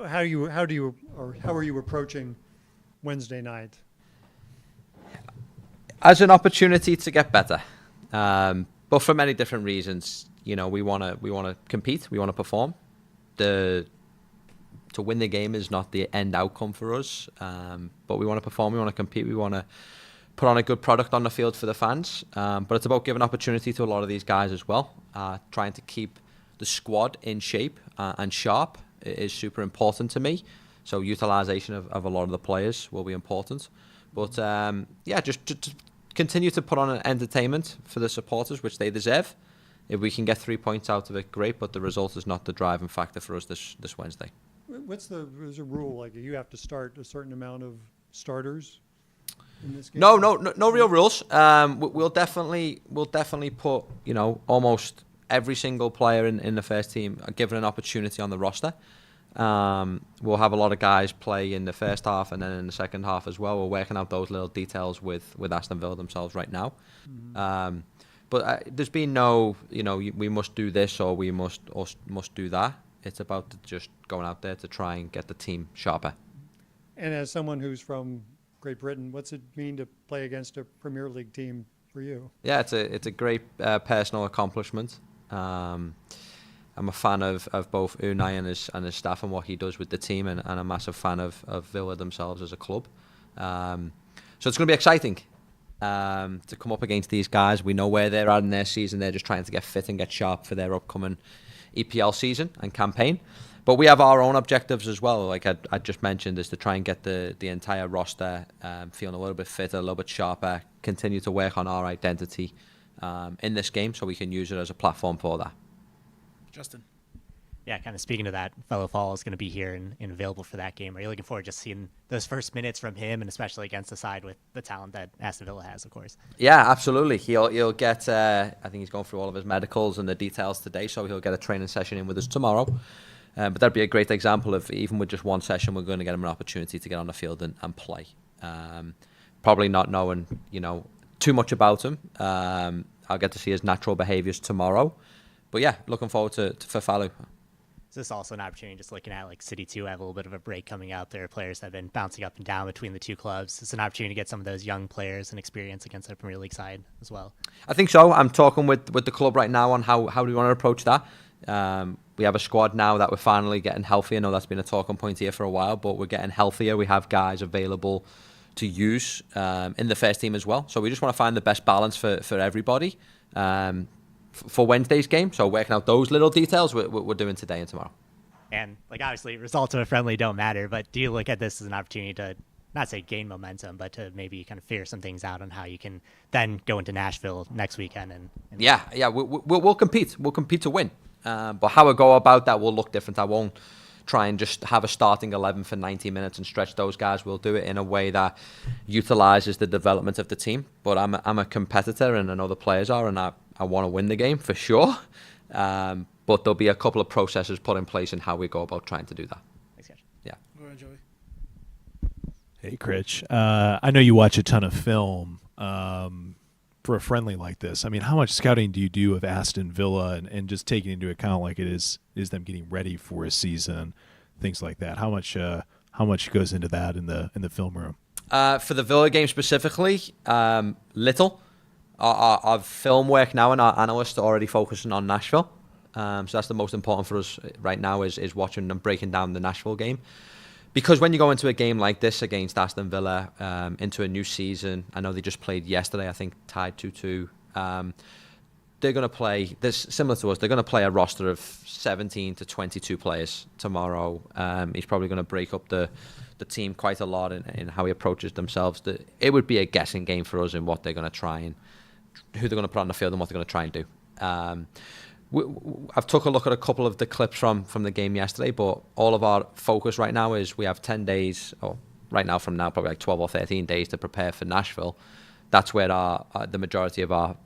how are you approaching Wednesday night? As an opportunity to get better, but for many different reasons. We want to compete, we want to perform. To win the game is not the end outcome for us, but we want to perform, we want to compete, we want to put on a good product on the field for the fans. But it's about giving opportunity to a lot of these guys as well. Trying to keep the squad in shape and sharp is super important to me. So utilisation of a lot of the players will be important. But just continue to put on an entertainment for the supporters, which they deserve. If we can get 3 points out of it, great. But the result is not the driving factor for us this Wednesday. There's a rule, like you have to start a certain amount of starters in this game? No real rules. We'll definitely put almost every single player in the first team given an opportunity on the roster. We'll have a lot of guys play in the first half and then in the second half as well. We're working out those little details with Aston Villa themselves right now. Mm-hmm. But there's been no, we must do this or we must do that. It's about just going out there to try and get the team sharper. And as someone who's from Great Britain, what's it mean to play against a Premier League team for you? Yeah, it's a great personal accomplishment. I'm a fan of both Unai and his staff and what he does with the team, and a massive fan of Villa themselves as a club. So it's going to be exciting to come up against these guys. We know where they're at in their season. They're just trying to get fit and get sharp for their upcoming EPL season and campaign. But we have our own objectives as well, like I just mentioned, is to try and get the entire roster feeling a little bit fitter, a little bit sharper, continue to work on our identity in this game so we can use it as a platform for that. Justin. Yeah, kind of speaking to that, fellow Fall is going to be here and available for that game. Are you looking forward to just seeing those first minutes from him, and especially against the side with the talent that Aston Villa has, of course? Yeah, absolutely. He'll get, I think he's going through all of his medicals and the details today, so he'll get a training session in with us tomorrow. But that'd be a great example of, even with just one session, we're going to get him an opportunity to get on the field and play. Probably not knowing, too much about him. I'll get to see his natural behaviours tomorrow. But yeah, looking forward to for Falu. Is this also an opportunity, just looking at like City 2, have a little bit of a break coming up? There are players that have been bouncing up and down between the two clubs. It's an opportunity to get some of those young players and experience against the Premier League side as well. I think so. I'm talking with the club right now on how do we want to approach that. We have a squad now that we're finally getting healthy. I know that's been a talking point here for a while, but we're getting healthier. We have guys available to use in the first team as well. So we just want to find the best balance for everybody. For Wednesday's game, so working out those little details we're doing today and tomorrow. And obviously results of a friendly don't matter, but do you look at this as an opportunity to not say gain momentum, but to maybe kind of figure some things out on how you can then go into Nashville next weekend? And we'll compete. We'll compete to win, but how I go about that will look different. I won't try and just have a starting 11 for 90 minutes and stretch those guys. We'll do it in a way that utilises the development of the team. But I'm a competitor, and I know the players are, and I want to win the game for sure. But there'll be a couple of processes put in place in how we go about trying to do that. Thanks, guys. Yeah. All right, Joey. Hey, Critch. I know you watch a ton of film for a friendly like this. I mean, how much scouting do you do of Aston Villa and just taking into account like it is them getting ready for a season, things like that? How much goes into that in the film room? For the Villa game specifically, little. Our film work now and our analysts are already focusing on Nashville. So that's the most important for us right now is watching and breaking down the Nashville game. Because when you go into a game like this against Aston Villa, into a new season, I know they just played yesterday, I think tied 2-2. They're going to play, similar to us, they're going to play a roster of 17 to 22 players tomorrow. He's probably going to break up the team quite a lot in how he approaches themselves. It would be a guessing game for us in what they're going to try and who they're going to put on the field and what they're going to try and do. I've took a look at a couple of the clips from the game yesterday, but all of our focus right now is we have 10 days, or right now from now, probably like 12 or 13 days to prepare for Nashville. That's where the majority of our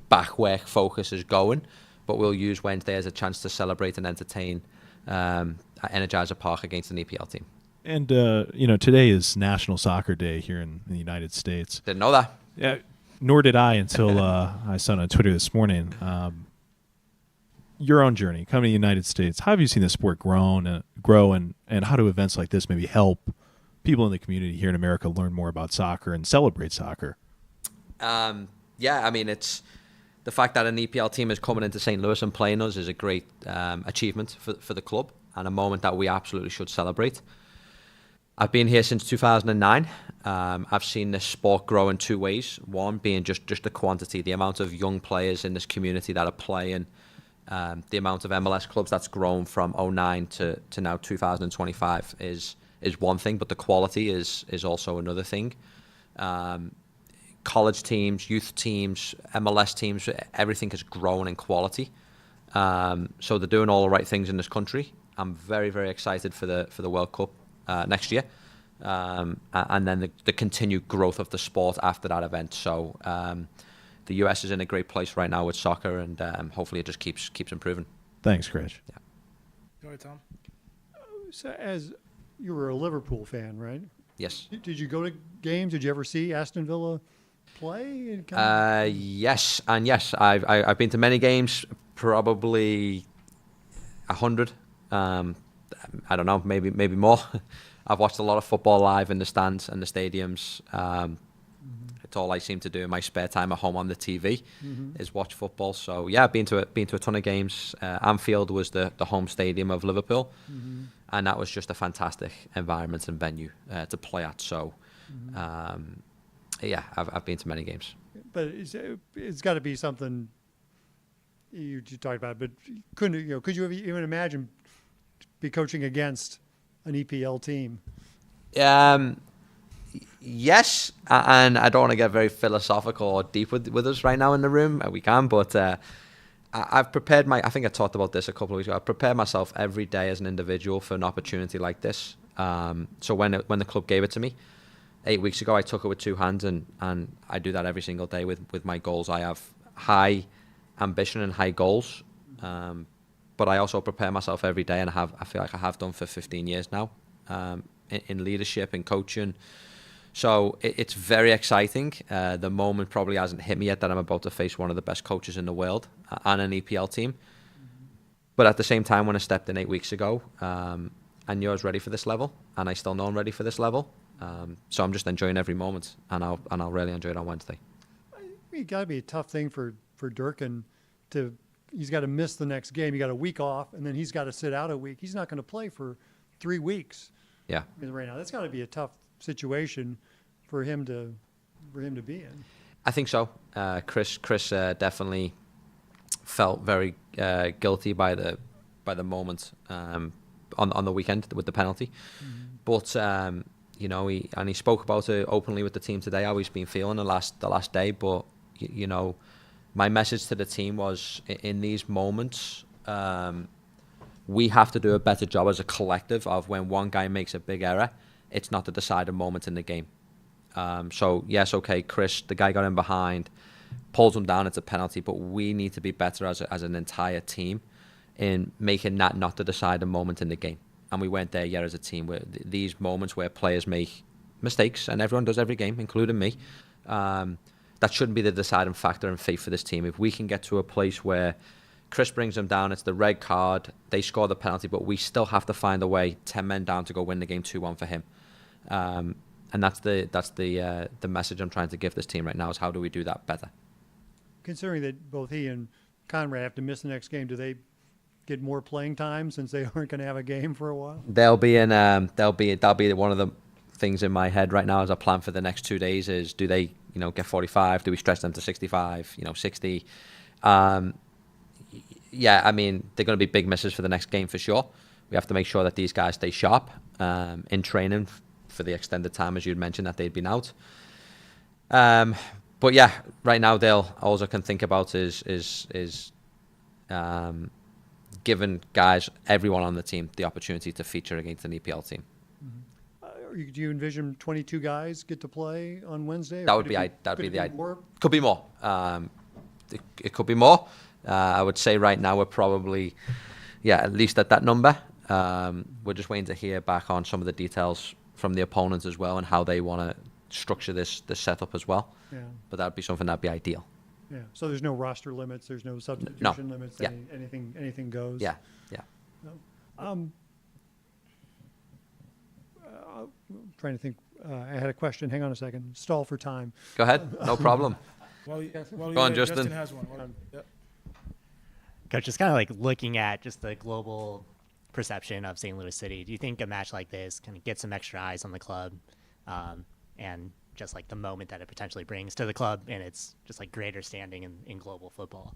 back work focus is going, but we'll use Wednesday as a chance to celebrate and entertain at Energizer Park against an EPL team. And, today is National Soccer Day here in the United States. Didn't know that. Yeah, nor did I until I saw it on Twitter this morning. Your own journey coming to the United States, how have you seen the sport grow and and how do events like this maybe help people in the community here in America learn more about soccer and celebrate soccer? Yeah, I mean, it's the fact that an EPL team is coming into St. Louis and playing us is a great achievement for the club and a moment that we absolutely should celebrate. I've been here since 2009. I've seen this sport grow in two ways. One being just the quantity, the amount of young players in this community that are playing, the amount of MLS clubs that's grown from 09 to now 2025 is one thing, but the quality is also another thing. College teams, youth teams, MLS teams, everything has grown in quality. So they're doing all the right things in this country. I'm very, very excited for the World Cup next year, and then the continued growth of the sport after that event. So the US is in a great place right now with soccer, and hopefully it just keeps improving. Thanks, Critch. Yeah. Go ahead, Tom. So as you were a Liverpool fan, right? Yes. Did you go to games? Did you ever see Aston Villa play? Yes, and yes. I've been to many games, probably 100. I don't know, maybe more. I've watched a lot of football live in the stands and the stadiums. It's all I seem to do in my spare time at home on the TV is watch football. So yeah, I've been to a ton of games. Anfield was the home stadium of Liverpool, and that was just a fantastic environment and venue to play at. So yeah, I've been to many games. But it's got to be something you talked about. But could you even imagine be coaching against an EPL team? Yes, and I don't want to get very philosophical or deep with us right now in the room. We can, but I've prepared I think I talked about this a couple of weeks ago. I've prepared myself every day as an individual for an opportunity like this. So when the club gave it to me 8 weeks ago, I took it with two hands, and I do that every single day with my goals. I have high ambition and high goals, but I also prepare myself every day, and I feel like I have done for 15 years now, in leadership and coaching. So it's very exciting. The moment probably hasn't hit me yet that I'm about to face one of the best coaches in the world and an EPL team. But at the same time, when I stepped in 8 weeks ago, I knew I was ready for this level, and I still know I'm ready for this level. So I'm just enjoying every moment, and I'll really enjoy it on Wednesday. It got to be a tough thing for Durkin he's got to miss the next game. You got a week off, and then he's got to sit out a week. He's not going to play for 3 weeks. Yeah. Right now, that's got to be a tough situation for him to be in. I think so. Chris definitely felt very guilty by the moment on the weekend with the penalty, but he spoke about it openly with the team today. How he's been feeling the last day, but my message to the team was, in these moments, we have to do a better job as a collective of when one guy makes a big error, it's not the deciding moment in the game. So, yes, okay, Chris, the guy got in behind, pulls him down, it's a penalty, but we need to be better as an entire team in making that not the deciding moment in the game. And we weren't there yet as a team. Where these moments where players make mistakes, and everyone does every game, including me, that shouldn't be the deciding factor in fate for this team. If we can get to a place where Chris brings them down, it's the red card, they score the penalty, but we still have to find a way, 10 men down, to go win the game 2-1 for him. And that's the message I'm trying to give this team right now, is how do we do that better? Considering that both he and Conrad have to miss the next game, do they get more playing time since they aren't going to have a game for a while? They'll be one of the things in my head right now as I plan for the next 2 days is, do they get 45? Do we stretch them to 65? 60? Yeah, I mean, they're going to be big misses for the next game for sure. We have to make sure that these guys stay sharp in training for the extended time, as you'd mentioned, that they'd been out. But yeah, right now, all I can think about is giving guys, everyone on the team, the opportunity to feature against an EPL team. Do you envision 22 guys get to play on Wednesday? That'd be the idea. More? Could be more. It could be more. I would say right now we're probably, at least at that number. We're just waiting to hear back on some of the details from the opponents as well and how they want to structure this setup as well. Yeah. But that'd be something that'd be ideal. Yeah. So there's no roster limits. There's no substitution limits. Yeah. Anything goes. Yeah. No. trying to think. I had a question. Hang on a second. Stall for time. Go ahead. No problem. Go on, Justin. has one. Yep. Coach, just kind of like looking at just the global perception of St. Louis City, do you think a match like this kind of gets some extra eyes on the club, and just like the moment that it potentially brings to the club and its just like greater standing in global football?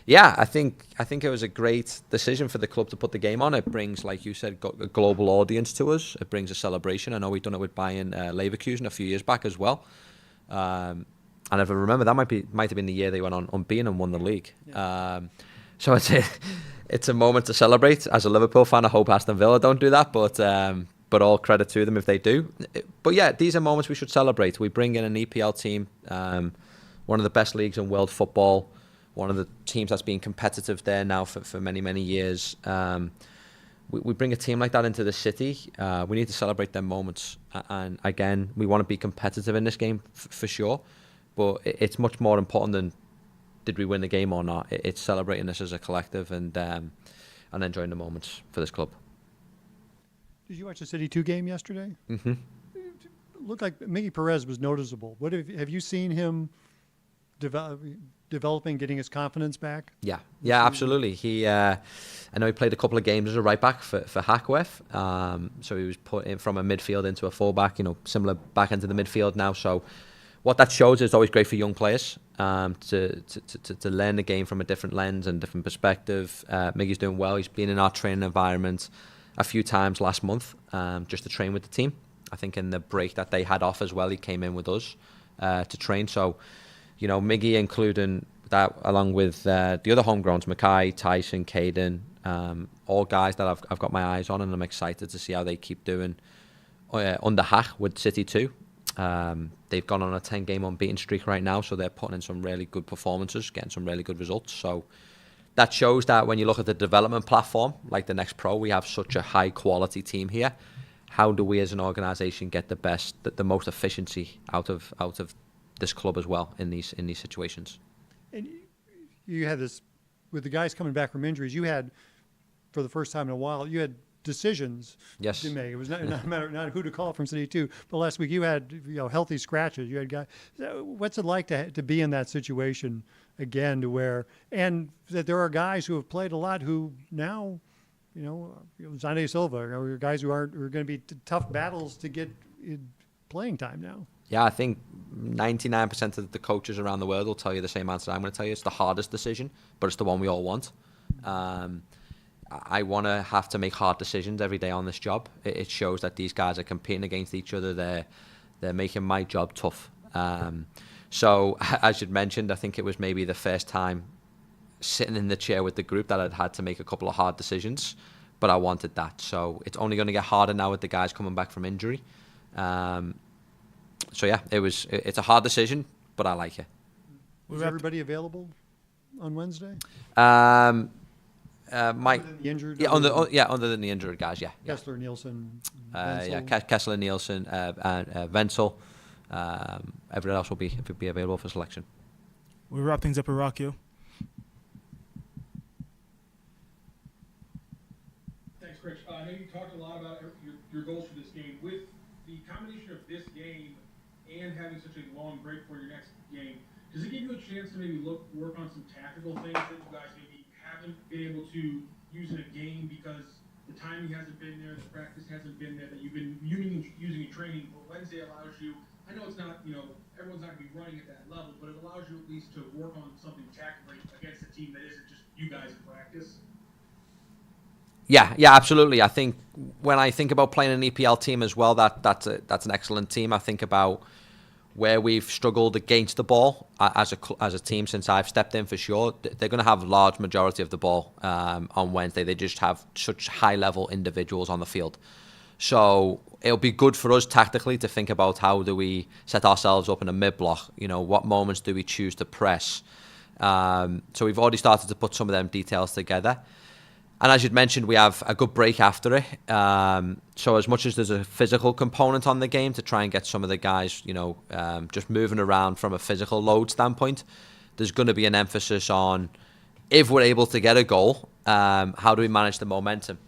Yeah, I think it was a great decision for the club to put the game on. It brings, like you said, a global audience to us. It brings a celebration. I know we've done it with Bayern Leverkusen a few years back as well. And if I remember, that might have been the year they went on unbeaten and won the league. Yeah. So it's a moment to celebrate. As a Liverpool fan, I hope Aston Villa don't do that, but all credit to them if they do. But yeah, these are moments we should celebrate. We bring in an EPL team, one of the best leagues in world football, one of the teams that's been competitive there now for many, many years. We bring a team like that into the city. We need to celebrate their moments. And again, we want to be competitive in this game for sure. But it's much more important than did we win the game or not. It's celebrating this as a collective and enjoying the moments for this club. Did you watch the City 2 game yesterday? Mm-hmm. It looked like Miggy Perez was noticeable. What have you seen him developing, getting his confidence back? Yeah, absolutely. I know he played a couple of games as a right back for Hakwef. So he was put in from a midfield into a fullback, similar back into the midfield now. So what that shows is it's always great for young players to learn the game from a different lens and different perspective. Miggy's doing well. He's been in our training environment a few times last month just to train with the team. I think in the break that they had off as well, he came in with us to train. So, Miggy, including that, along with the other homegrowns, Mackay, Tyson, Caden, all guys that I've got my eyes on, and I'm excited to see how they keep doing under Hack with City 2. They've gone on a 10-game unbeaten streak right now, so they're putting in some really good performances, getting some really good results. So that shows that when you look at the development platform, like the Next Pro, we have such a high-quality team here. How do we as an organisation get the most efficiency out of this club as well in these situations? And you had this with the guys coming back from injuries. You had, for the first time in a while, you had decisions to make. It was not who to call from City 2. But last week you had healthy scratches. You had guys. What's it like to be in that situation again? To where, and that there are guys who have played a lot who now, Zane Silva, are guys who are going to be tough battles to get playing time now. Yeah, I think 99% of the coaches around the world will tell you the same answer I'm going to tell you. It's the hardest decision, but it's the one we all want. I want to have to make hard decisions every day on this job. It shows that these guys are competing against each other. They're making my job tough. So, as you'd mentioned, I think it was maybe the first time sitting in the chair with the group that I'd had to make a couple of hard decisions, but I wanted that. So it's only going to get harder now with the guys coming back from injury. So yeah, it's a hard decision, but I like it. Was everybody available on Wednesday? Mike, the injured, other than the injured guys, yeah. Kessler, Nielsen, Kessler, Nielsen, Wenzel. Everyone else will be available for selection. We'll wrap things up with Rockio. Thanks, Critch. I know you talked a lot about your goals for this game. With the combination of this game and having such a long break for your next game, does it give you a chance to maybe work on some tactical things that you guys maybe haven't been able to use in a game because the timing hasn't been there, the practice hasn't been there, that you've been using in training? But Wednesday allows you, I know it's not, everyone's not going to be running at that level, but it allows you at least to work on something tactically against a team that isn't just you guys in practice. Yeah, absolutely. I think when I think about playing an EPL team as well, that's an excellent team. I think about where we've struggled against the ball as a team since I've stepped in, for sure. They're going to have large majority of the ball on Wednesday. They just have such high-level individuals on the field. So it'll be good for us tactically to think about how do we set ourselves up in a mid-block. What moments do we choose to press? So we've already started to put some of them details together. And as you'd mentioned, we have a good break after it. So as much as there's a physical component on the game to try and get some of the guys, just moving around from a physical load standpoint, there's going to be an emphasis on, if we're able to get a goal, how do we manage the momentum?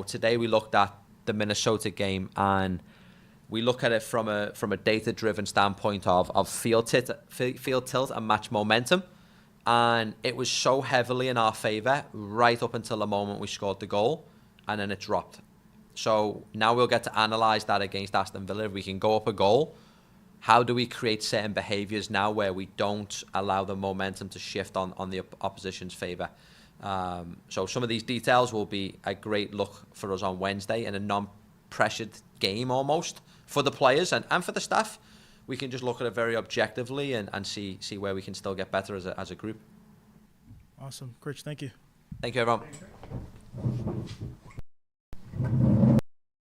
Today we looked at the Minnesota game, and we look at it from a data-driven standpoint of field tilt and match momentum. And it was so heavily in our favour right up until the moment we scored the goal, and then it dropped. So now we'll get to analyse that against Aston Villa. If we can go up a goal, how do we create certain behaviours now where we don't allow the momentum to shift on the opposition's favour? So some of these details will be a great look for us on Wednesday in a non-pressured game almost for the players and for the staff. We can just look at it very objectively and see where we can still get better as a group. Awesome. Critch, thank you. Thank you, everyone.